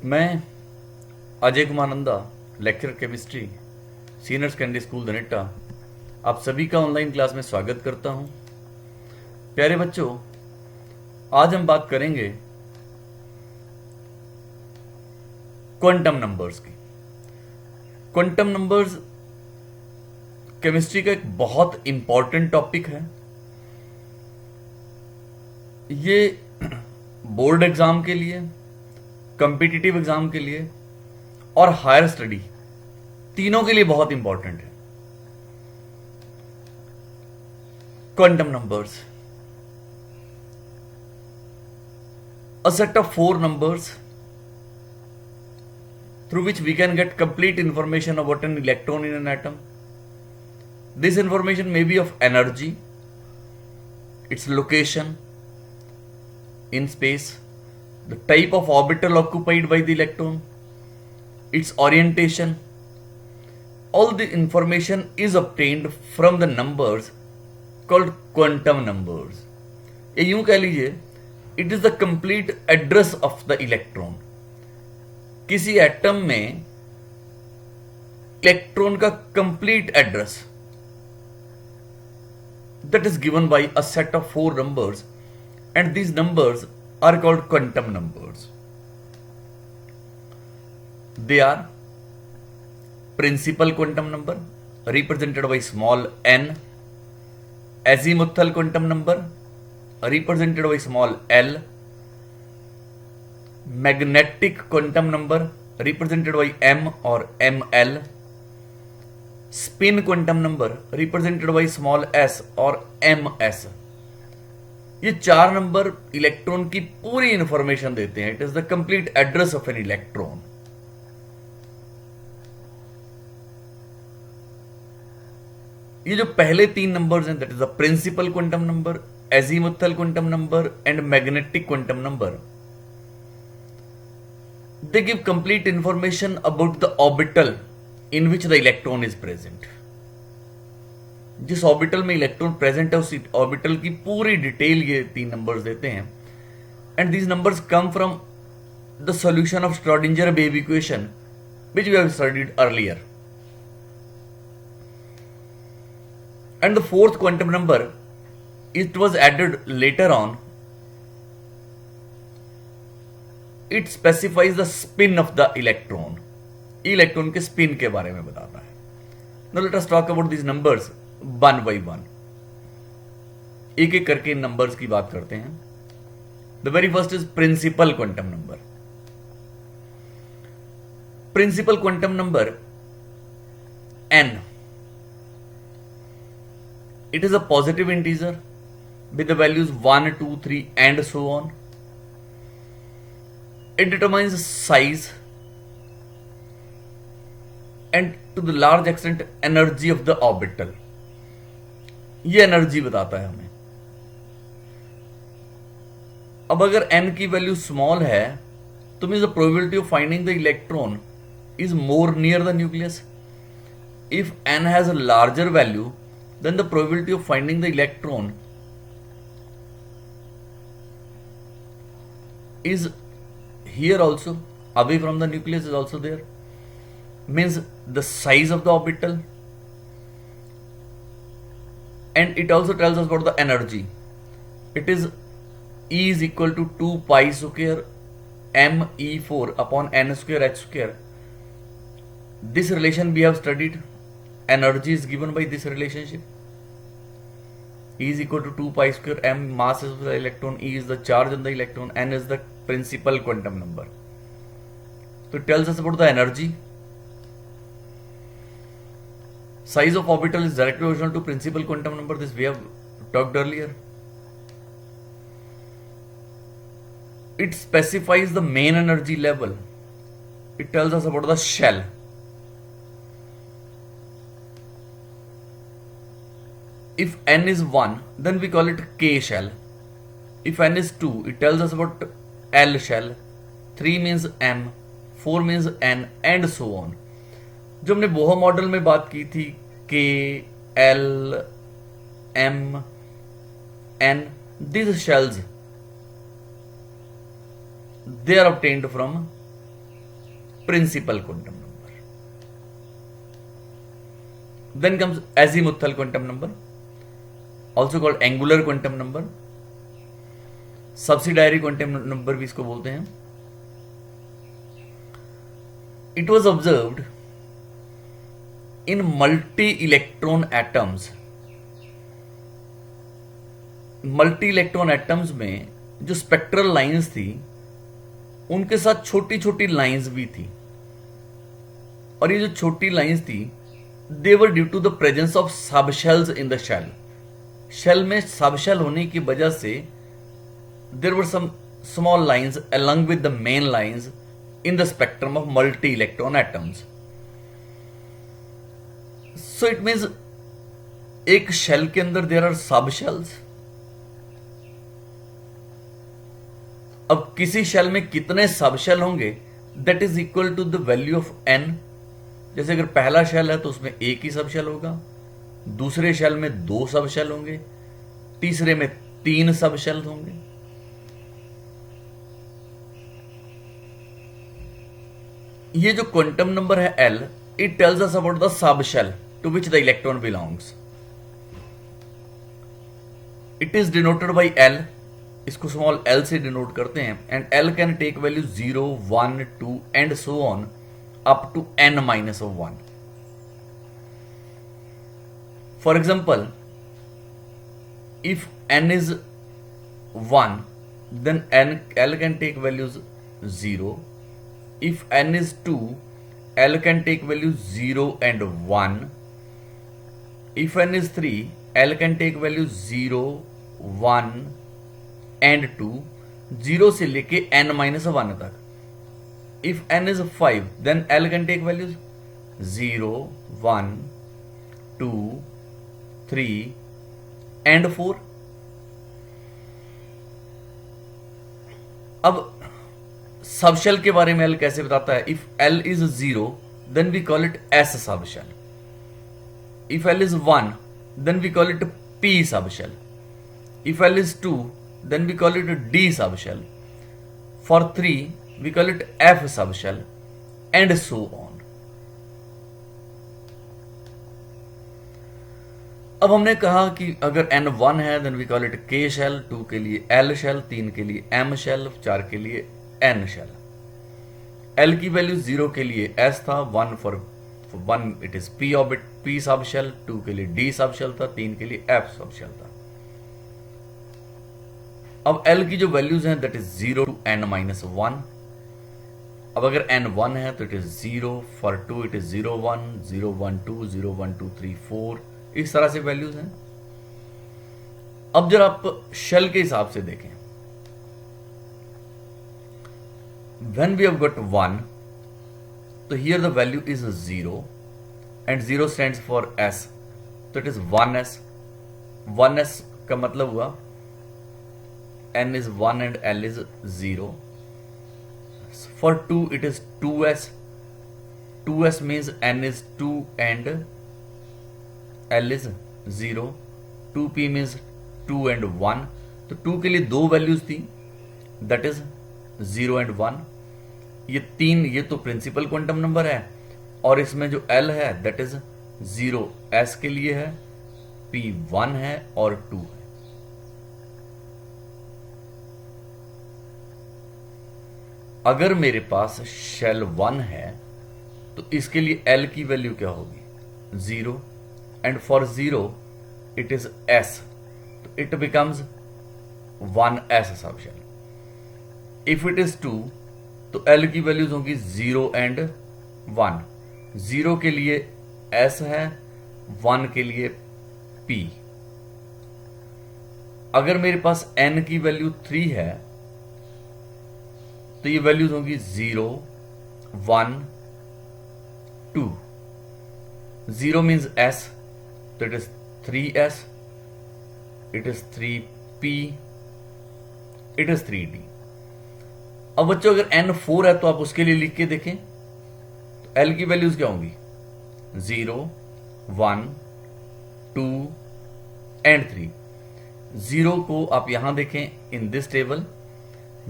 मैं Ajay Kumar Nanda, lecturer chemistry, senior secondary school Dhaneta, आप सभी का ऑनलाइन क्लास में स्वागत करता हूं। प्यारे बच्चों, आज हम बात करेंगे क्वांटम नंबर्स की। क्वांटम नंबर्स केमिस्ट्री का एक बहुत इंपॉर्टेंट टॉपिक है। ये बोर्ड एग्जाम के लिए, कॉम्पिटिटिव एग्जाम के लिए और हायर स्टडी तीनों के लिए बहुत इंपॉर्टेंट है। Quantum numbers, a set of four numbers through which we can get complete information about an electron in an atom. This information may be of energy, its location in space, the type of orbital occupied by the electron, its orientation. All the information is obtained from the numbers called quantum numbers. ये यूं कह लीजिए, it is the complete address of the electron. किसी atom में electron का complete address that is given by a set of four numbers, and these numbers are called quantum numbers. They are principal quantum number represented by small n, azimuthal quantum number represented by small l, magnetic quantum number represented by m or ml, spin quantum number represented by small s और ms। ये चार number electron की पूरी information देते हैं। It is the complete address of an electron. ये जो पहले तीन नंबर्स हैं, that is the principal quantum number, azimuthal quantum number and magnetic quantum number, they give complete information about the orbital in which the electron is present. जिस orbital में electron present है उस orbital की पूरी detail ये तीन numbers देते हैं। And these numbers come from the solution of Schrodinger wave equation which we have studied earlier. And the fourth quantum number, it was added later on. It specifies the spin of the electron. Electron के spin के बारे में बताता है। Now let us talk about these numbers one by one. एक एक करके इन numbers की बात करते हैं। The very first is principal quantum number. Principal quantum number n. It is a positive integer with the values 1, 2, 3 and so on. It determines size and to the large extent energy of the orbital. ये energy बताता है हमें। अब अगर n की value small है तो means the probability of finding the electron is more near the nucleus. If n has a larger value, then the probability of finding the electron is here also, away from the nucleus is also there. Means the size of the orbital, and it also tells us about the energy. It is E is equal to 2 pi square m e4 upon n square h square. This relation we have studied. Energy is given by this relationship. E is equal to 2 pi square m, mass is the electron, E is the charge on the electron, n is the principal quantum number. So it tells us about the energy. Size of orbital is directly proportional to principal quantum number. This we have talked earlier. It specifies the main energy level. It tells us about the shell. If n is 1, then we call it K shell. If n is 2, it tells us about L shell. 3 means M, 4 means N, and so on. जो हमने Bohr model में बात की थी, K, L, M, N, these shells, they are obtained from principal quantum number. Then comes azimuthal quantum number, also called angular quantum number, subsidiary quantum number भी इसको बोलते हैं. It was observed in multi-electron atoms. Multi-electron atoms में जो spectral lines थी उनके साथ छोटी छोटी लाइंस भी थी, और ये जो छोटी लाइंस थी they were due to the presence of subshells in the shell. Shell में सबशेल होने की वजह से there were some small lines along with the main lines in the spectrum of multi electron atoms. So it means एक shell के अंदर there are subshells. अब किसी शेल में कितने सबशेल होंगे that is equal to the value of n. जैसे अगर पहला शेल है तो उसमें एक ही सबशेल होगा, दूसरे शेल में 2 सबशेल होंगे, तीसरे में 3 सबशेल होंगे. ये जो क्वांटम नंबर है L, it tells us about the subshell to which the electron belongs. It is denoted by L. इसको स्मॉल l से डिनोट करते हैं. And l can take value 0, 1, 2 and so on up to n minus of 1. For example, if n is 1, then l can take values 0. If n is 2, l can take values 0 and 1. If n is 3, l can take values 0, 1 and 2, 0 से लेके n minus 1 तक. If n is 5, then l can take values 0, 1, 2, 3 and 4. अब subshell के बारे में l कैसे बताता है? If l is 0, then we call it S subshell. If l is 1, then we call it P subshell. If l is 2, then we call it D subshell. For 3, we call it F subshell, and so on. अब हमने कहा कि अगर n 1 है then we call it K shell, 2 के लिए L shell, 3 के लिए M shell, 4 के लिए N shell. L की वैल्यू 0 के लिए S था, 1 for 1 it is P orbit P subshell, 2 के लिए D subshell था, 3 के लिए F subshell था. अब L की जो वैल्यूज हैं that is 0 to n minus 1. अब अगर n 1 है तो it is 0, for 2 it is 0, 1, 0, 1, 2, 0, 1, 2, 3, 4. इस तरह से वैल्यूज हैं. अब जब आप शेल के हिसाब से देखें, व्हेन वी हैव गॉट 1, तो here the value is 0 and 0 stands for S, तो इट इज 1s. 1s का मतलब हुआ n is 1 and l is 0. For 2 it is 2s. 2s means n is 2 and l is 0. 2p means 2 and 1. तो 2 के लिए 2 values थी, that is 0 and 1. ये 3, ये तो प्रिंसिपल क्वांटम नंबर है, और इसमें जो l है दैट इज 0 s के लिए है, p 1 है और 2 है. अगर मेरे पास शेल 1 है तो इसके लिए L की वैल्यू क्या होगी? 0. And for 0 it is S, तो it becomes 1s subshell. If it is 2, तो L की वैल्यूज होगी 0 एंड 1. 0 के लिए S है, 1 के लिए P. अगर मेरे पास N की वैल्यू 3 है तो ये वैल्यूज होगी 0, 1, 2. 0 मीन्स S, तो it is 3s, it is 3p, it is 3d. अब बच्चों अगर n 4 है तो आप उसके लिए लिख के देखें, तो L की वैल्यूज क्या होंगी? 0, 1, 2 एंड 3. 0 को आप यहां देखें इन दिस टेबल.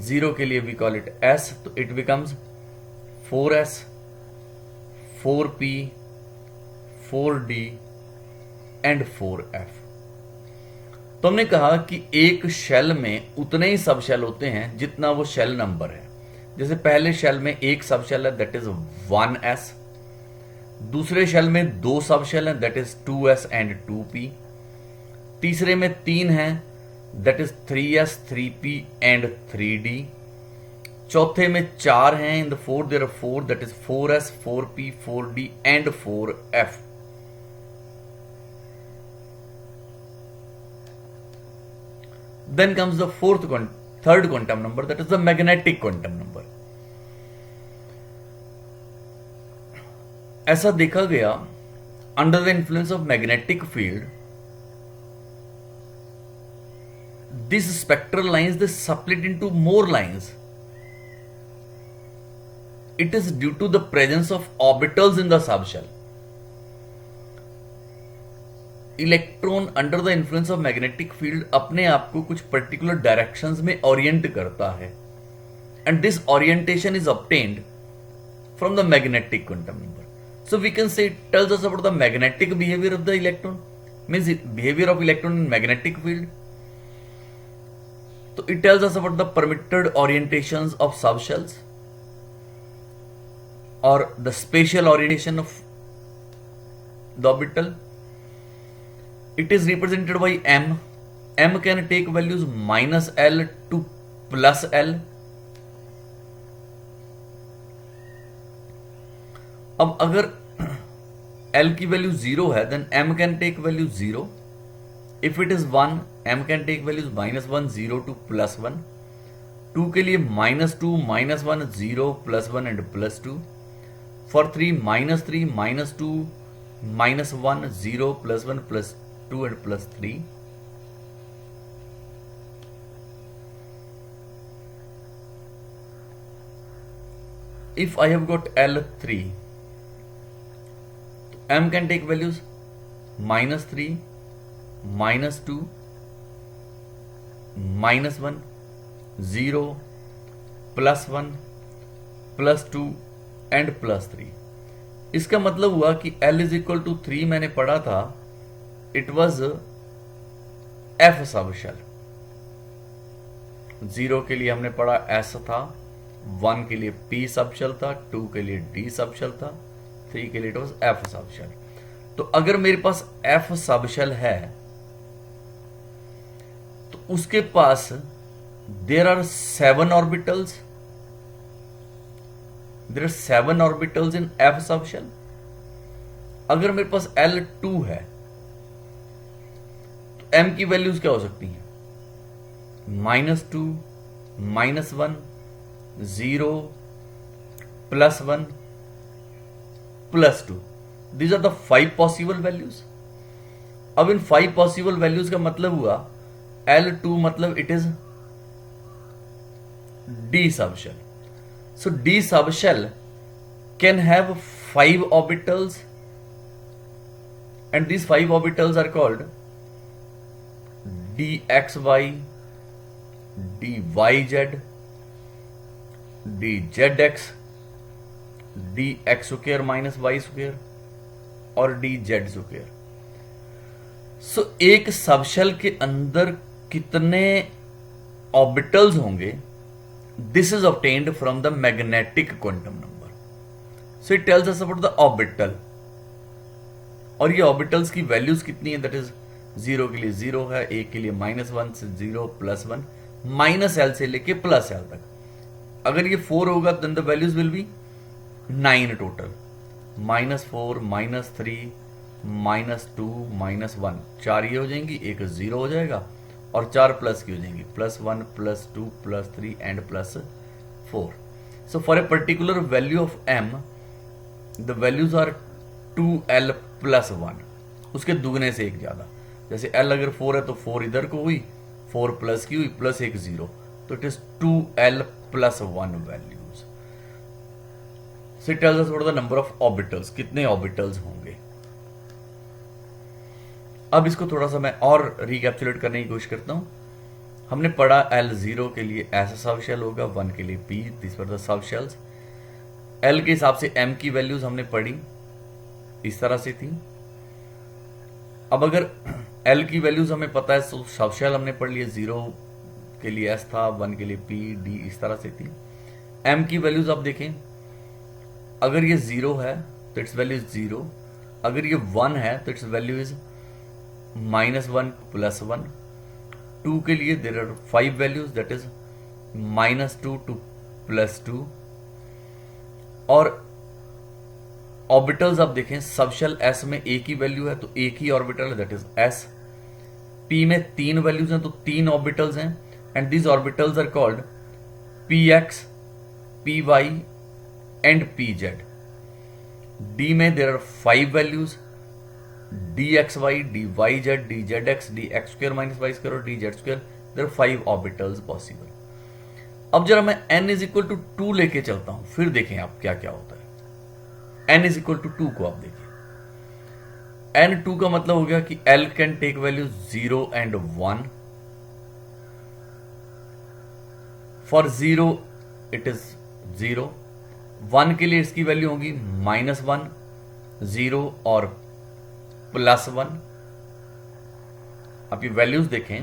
0 के लिए वी कॉल इट S, तो it becomes 4s, 4p, 4d and 4f। तो हमने कहा कि एक शेल में उतने ही सब शेल होते हैं जितना वो शेल नंबर है। जैसे पहले शेल में एक सब शेल है, दैट इज 1s। दूसरे शेल में 2 सब शेल है, that is 2s and 2p। तीसरे में 3 है, that is 3s, 3p and 3d। चौथे में 4 हैं, in the fourth there are 4, that is 4s, 4p, 4d and 4f। Then comes the third quantum number, that is the magnetic quantum number. ऐसा देखा गया under the influence of magnetic field, these spectral lines they split into more lines. It is due to the presence of orbitals in the subshell. Electron under the influence of magnetic field अपने आप को कुछ particular directions में orient करता है, and this orientation is obtained from the magnetic quantum number. So we can say it tells us about the magnetic behaviour of the electron, means behaviour of electron in magnetic field. तो it tells us about the permitted orientations of subshells और the spatial orientation of the orbital. It is represented by m. M can take values minus L to plus L. अब अगर L की value 0 है, then M can take value 0. If it is 1, M can take values minus 1, 0 to plus 1. 2 के लिए minus 2, minus 1, 0, plus 1 and plus 2. For 3, minus 3, minus 2, minus 1, 0, plus 1, plus 2 and plus 3. If I have got L3, M can take values minus 3, minus 2, minus 1, 0, plus 1, plus 2 and plus 3. इसका मतलब हुआ कि L is equal to 3 मैंने पढ़ा था, it was F subshell. 0 के लिए हमने पढ़ा एस था, 1 के लिए पी सबशेल था, 2 के लिए डी सबशेल था, 3 के लिए इट वॉज एफ सबशेल। तो अगर मेरे पास एफ सबशेल है तो उसके पास there are 7 orbitals, there are 7 orbitals in F subshell. अगर मेरे पास L2 है M की वैल्यूज क्या हो सकती हैं? -2, -1, 0, +1, +2. These are the 5 possible values. अब इन 5 possible values का मतलब हुआ L2 मतलब it is D subshell. So D subshell can have 5 orbitals, and these 5 orbitals are called dxy, dyz, dzx, dx square minus y square और dz square. सो एक subshell के अंदर कितने ऑर्बिटल्स होंगे, this is obtained from the magnetic quantum number. So it tells us about the orbital, और ये orbitals की values कितनी है, दैट इज 0 के लिए 0 है, 1 के लिए -1 से 0, +1, -L से लेके +L तक. अगर ये 4 होगा then the values will be 9 total. -4, -3, -2, -1, 4 ये हो जाएंगी, एक 0 हो जाएगा और 4 प्लस की हो जाएंगी, +1, +2, +3 and +4. So for a particular value of m the values are 2l + 1, उसके दुगने से एक ज्यादा. जैसे l अगर 4 है तो 4 इधर को हुई, 4 प्लस की हुई, प्लस एक 0, तो it is 2l + 1 values. So it tells us what the number of orbitals, कितने ऑर्बिटल्स होंगे. अब इसको थोड़ा सा मैं और रिकैप्चुलेट करने की कोशिश करता हूं. हमने पढ़ा L0 के लिए ऐसा सबशेल होगा, 1 के लिए P, this were the subshells. L के हिसाब से एम की वैल्यूज हमने पढ़ी, इस तरह से थी। अब अगर एल की वैल्यूज हमें पता है तो सब शेल हमने पढ़ लिए, 0 के लिए एस था, 1 के लिए पी, डी, इस तरह से थी। एम की वैल्यूज आप देखें, अगर ये 0 है तो इट्स वैल्यू इज 0, अगर ये 1 है तो इट्स वैल्यू इज -1 +1। 2 के लिए there are 5 values, that is -2 to +2। और ऑर्बिटल्स आप देखें, सबशेल एस में एक ही वैल्यू है तो एक ही ऑर्बिटल है, दैट इज एस। पी में 3 वैल्यूज हैं तो 3 ऑर्बिटल्स हैं, and these orbitals are called P X, P Y and P Z. D में there are 5 values, D X Y, D Y Z, D Z X, D X square -y² और D Z square. There are 5 orbitals possible. अब जरा मैं n = 2 लेके चलता हूं, फिर देखें आप क्या क्या होता है। n = 2 को आप देखिए, n2 का मतलब हो गया कि l can take value 0 and 1। For 0 it is 0, 1 के लिए इसकी वैल्यू होगी -1, 0 और +1। आप ये वैल्यूज देखें,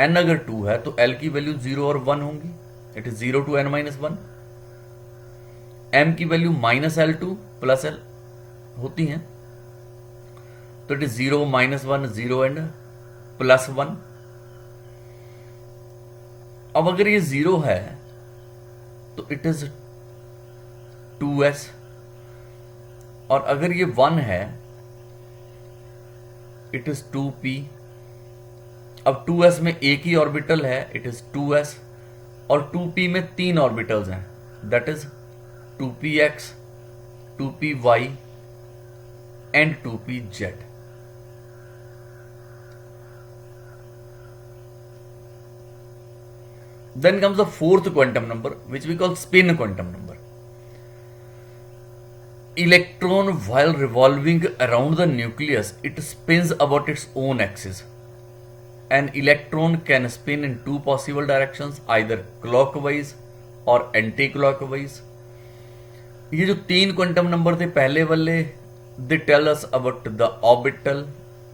n अगर 2 है तो l की वैल्यू 0 और 1 होंगी, it is 0 to n-1। m की वैल्यू -L2 +L होती हैं, तो इट इज 0, -1, 0 एंड +1। अब अगर ये 0 है तो इट इज 2s, और अगर ये 1 है इट इज 2p। अब 2s में एक ही ऑर्बिटल है, इट इज 2s, और 2p में 3 ऑर्बिटल्स हैं, that is 2px, 2py and 2pz। Then comes the fourth quantum number, which we call spin quantum number. Electron, while revolving around the nucleus, it spins about its own axis. An electron can spin in 2 possible directions, either clockwise or anti-clockwise. ये जो 3 quantum number थे पहले वाले, they tell us about the orbital,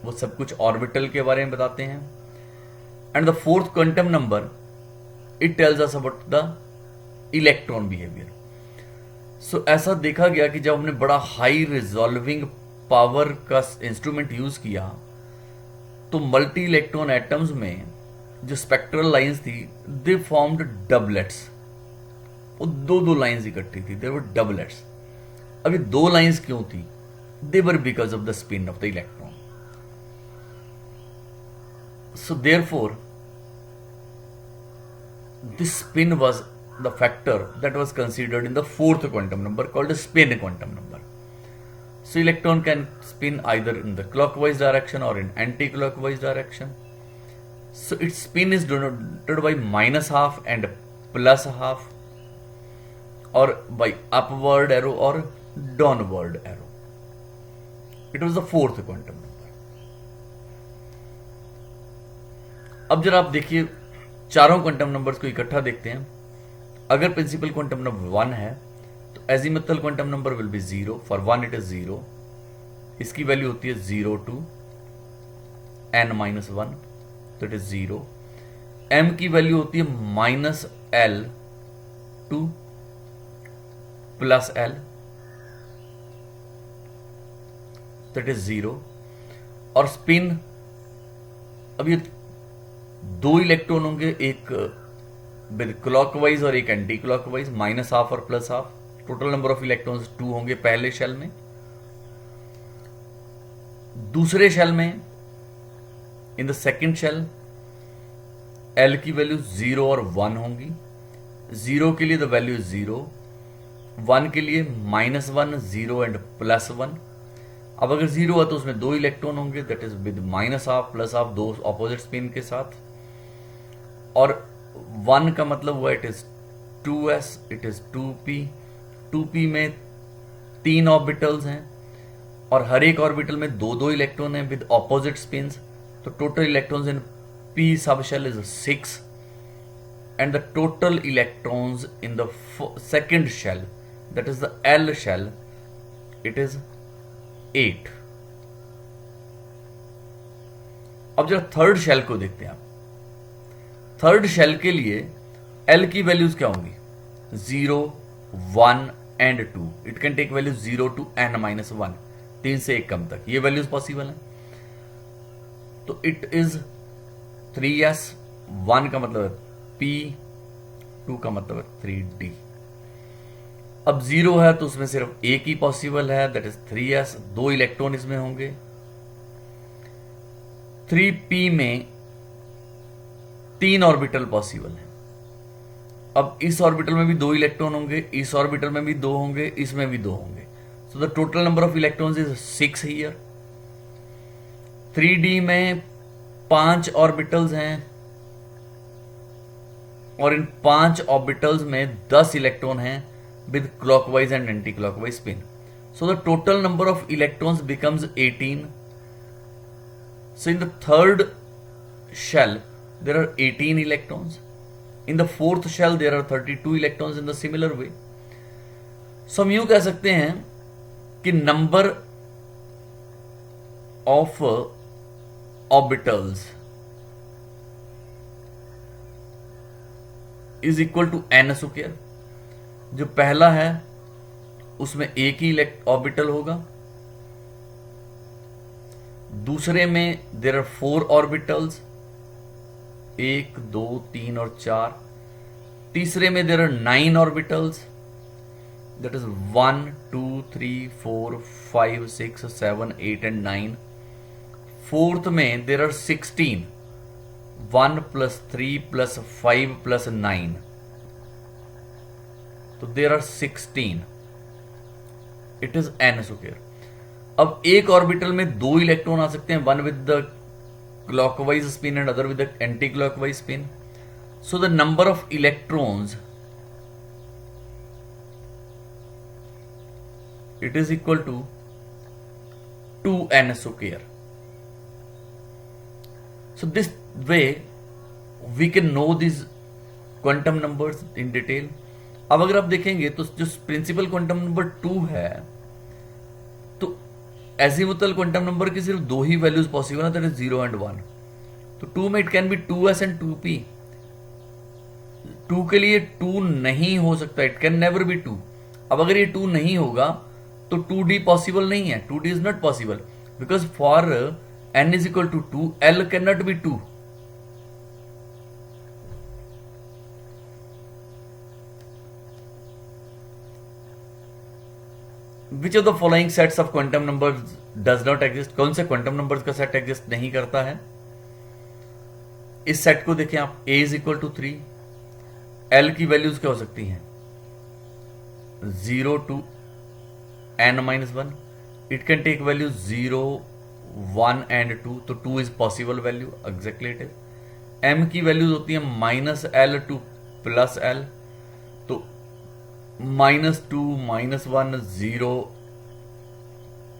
वो सब कुछ orbital के बारे में बताते हैं। And the fourth quantum number, it tells us about the electron behaviour. So ऐसा देखा गया कि जब हमने बड़ा हाई रिजॉल्विंग पावर का इंस्ट्रूमेंट यूज किया तो मल्टी इलेक्ट्रॉन एटम्स में जो स्पेक्ट्रल लाइंस थी, दे फॉर्म्ड डबलेट्स। वो 2-2 लाइंस इकट्ठी थी, दे वर डबलेट्स। अभी 2 लाइंस क्यों थी? They were because of the spin of the electron. So therefore this spin was the factor that was considered in the fourth quantum number, called a spin quantum number. So electron can spin either in the clockwise direction or in anti-clockwise direction. So its spin is denoted by -12 and +12, or by upward arrow or downward arrow. It was the fourth quantum number. अब जरा आप देखिए, चारों quantum numbers को इकट्ठा देखते हैं। अगर प्रिंसिपल क्वांटम नंबर 1 है तो azimuthal quantum number will be 0। For 1 it is 0, इसकी वैल्यू होती है 0 to n-1, तो इट इज 0। m की वैल्यू होती है -L to +L, तो इट इज 0। और स्पिन, अब ये 2 इलेक्ट्रॉन होंगे, एक विद क्लॉकवाइज और एक एंटी क्लॉकवाइज, -12 और +12। टोटल नंबर ऑफ इलेक्ट्रॉन्स 2 होंगे पहले शेल में। दूसरे शेल में, in the second shell, L की वैल्यू 0 और 1 होंगी। 0 के लिए द वैल्यू 0, 1 के लिए -1, 0 एंड +1। अब अगर 0 है तो उसमें 2 इलेक्ट्रॉन होंगे, that is with -12 +12, 2 opposite spin के साथ। और 1 का मतलब हुआ it is 2s, it is 2p। 2p में 3 ऑर्बिटल्स हैं और हर एक ऑर्बिटल में 2-2 इलेक्ट्रॉन हैं विद ऑपोजिट स्पिन्स, तो total electrons in p subshell is 6, and the total electrons in the second shell that is the L shell, it is 8. अब जरा third shell को देखते हैं आप. थर्ड शेल के लिए L की वैल्यूज क्या होंगी? 0, 1 and 2. It can take value 0 to n-1, 3 से 1 कम तक. ये वैल्यूज पॉसिबल है. तो इट इज 3s, 1 का मतलब है p, 2 का मतलब है 3d. अब 0 है तो उसमें सिर्फ एक ही पॉसिबल है, दैट इज 3s. 2 इलेक्ट्रॉन इसमें होंगे. 3p में 3 ऑर्बिटल पॉसिबल है. अब इस ऑर्बिटल में भी 2 इलेक्ट्रॉन होंगे, इस ऑर्बिटल में भी 2 होंगे, इसमें भी 2 होंगे. So the total number of electrons is 6 here. 3d में 5 ऑर्बिटल्स हैं और इन 5 ऑर्बिटल्स में 10 इलेक्ट्रॉन हैं with clockwise and anti-clockwise spin. So the total number of electrons becomes 18. So in the third shell there are 18 electrons. In the fourth shell there are 32 electrons in the similar way. So हम यूं कह सकते हैं कि number of orbitals is equal to n square. जो पहला है उसमें एक ही ऑर्बिटल होगा. दूसरे में देयर आर 4 ऑर्बिटल्स, 1, 2, 3 और 4. तीसरे में there are 9 orbitals, that is 1, 2, 3, 4, 5, 6, 7, 8 and 9. Fourth में देयर आर 16, 1 + 3 + 5 + 9. तो there are 16. It is n square. अब एक ऑर्बिटल में 2 इलेक्ट्रॉन आ सकते हैं, one with the clockwise spin and other with the anticlockwise spin. So the number of electrons it is equal to 2n square. So this way we can know this quantum numbers in detail. अब अगर आप देखेंगे तो जो principal quantum number 2 है, तो azimuthal quantum number की सिर्फ 2 ही वैल्यूज पॉसिबल है, दैट इज 0 एंड 1. तो 2 में it can be 2s and 2p. 2 के लिए 2 नहीं हो सकता, इट कैन नेवर बी 2. अब अगर ये 2 नहीं होगा तो 2d पॉसिबल नहीं है. 2d is not possible because for n is equal to 2, l cannot be 2. Which of the following sets of quantum numbers does not exist? कौन से क्वांटम नंबर्स का सेट एग्जिस्ट नहीं करता है? इस set को देखें आप. a is equal to 3. l की वैल्यूज क्या हो सकती हैं? 0 to n-1. It can take value 0, 1 and 2. तो 2 is possible value, exactly it is. m की वैल्यूज होती है -l to +l. तो -2, -1, 0,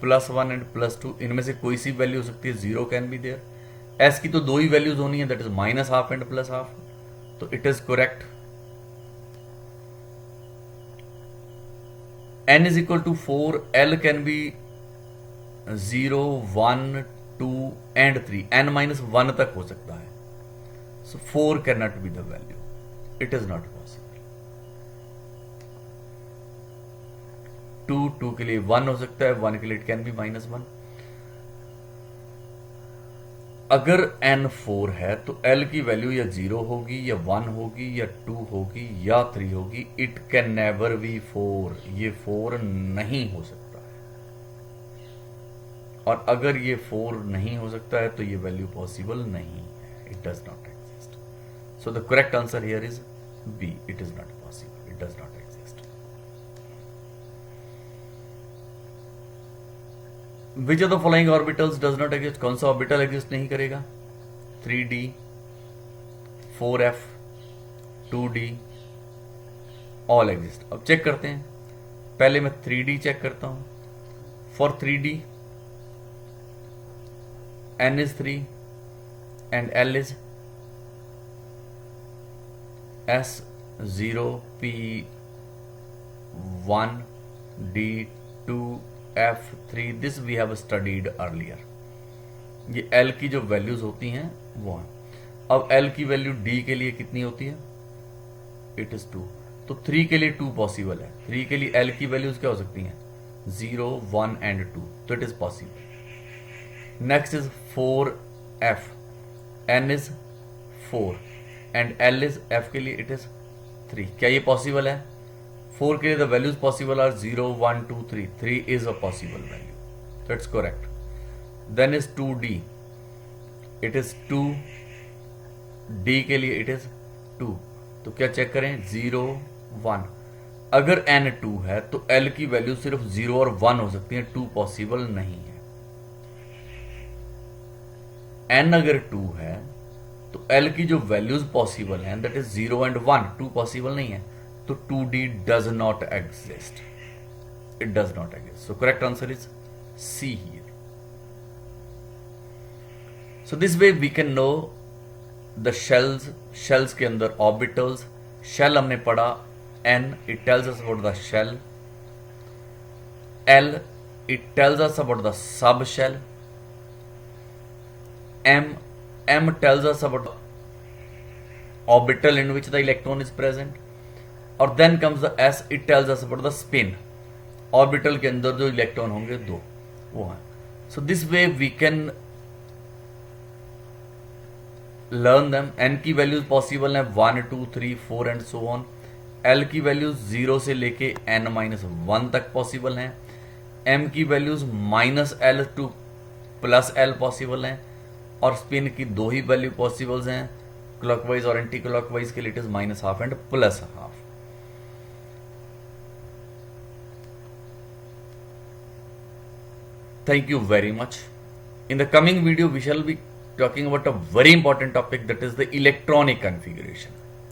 +1 एंड +2, इनमें से कोई सी वैल्यू हो सकती है. 0 कैन बी देयर. s की तो 2 ही वैल्यूज होनी है, दैट इज -½ एंड +½. तो it is correct. n is equal to 4. l can be 0, 1, 2 and 3. n-1 तक हो सकता है. So 4 cannot be the value. It is not possible. 2 के लिए 1 हो सकता है, 1 के लिए इट कैन बी -1. अगर n 4 है तो l की वैल्यू या 0 होगी या 1 होगी या 2 होगी या 3 होगी. It can never be 4. ये 4 नहीं हो सकता है. और अगर ये 4 नहीं हो सकता है तो ये वैल्यू पॉसिबल नहीं है. It does not exist. So the correct answer here is B. It is not possible. It does not exist. Which of the following orbitals does not exist? कौन सा ऑर्बिटल एग्जिस्ट नहीं करेगा? 3d, 4f, 2d, all exist. अब check करते हैं. पहले मैं 3d check करता हूं. For 3d n is 3 and l is s, 0, p, 1, D, 2, F, 3, this we have studied earlier. ये L की जो वैल्यूज होती हैं वो हैं. अब L की वैल्यू D के लिए कितनी होती है? It is 2. तो 3 के लिए 2 पॉसिबल है. 3 के लिए L की वैल्यूज क्या हो सकती हैं? 0, 1 एंड 2. तो it is possible. Next is 4F. N is 4 and L is F के लिए इट इज 3. क्या ये पॉसिबल है? 4 के लिए the values possible are 0, 1, 2, 3. 3 is a possible value. That's correct. Then is 2D. It is 2. D के लिए it is 2. तो क्या चेक करें? 0, 1. अगर N 2 है तो L की वैल्यू सिर्फ 0 और 1 हो सकती है. 2 पॉसिबल नहीं है. N अगर 2 है तो L की जो वैल्यूज पॉसिबल हैं दैट इज 0 एंड 1. 2 पॉसिबल नहीं है. तो 2D does not exist. It does not exist. So correct answer is C here. So this way we can know the shells के अंदर ऑर्बिटल्स. शेल हमने पढ़ा. N, it tells us about the shell. L, it tells us about the subshell. M tells us about the orbital in which the electron is present. और then comes the S, it tells us about the spin. Orbital के अंदर जो electron होंगे 2 वो हैं. So this way we can learn them. N की values possible है 1, 2, 3, 4 and so on. L की वैल्यूज 0 से लेके N-1 तक पॉसिबल हैं. M की values -L to +L possible हैं. और स्पिन की 2 ही वैल्यू पॉसिबल्स हैं. क्लॉकवाइज और एंटी क्लॉकवाइज के लिए it is -12 and +12. Thank you very much. In the coming video, we shall be talking about a very important topic, that is the electronic configuration.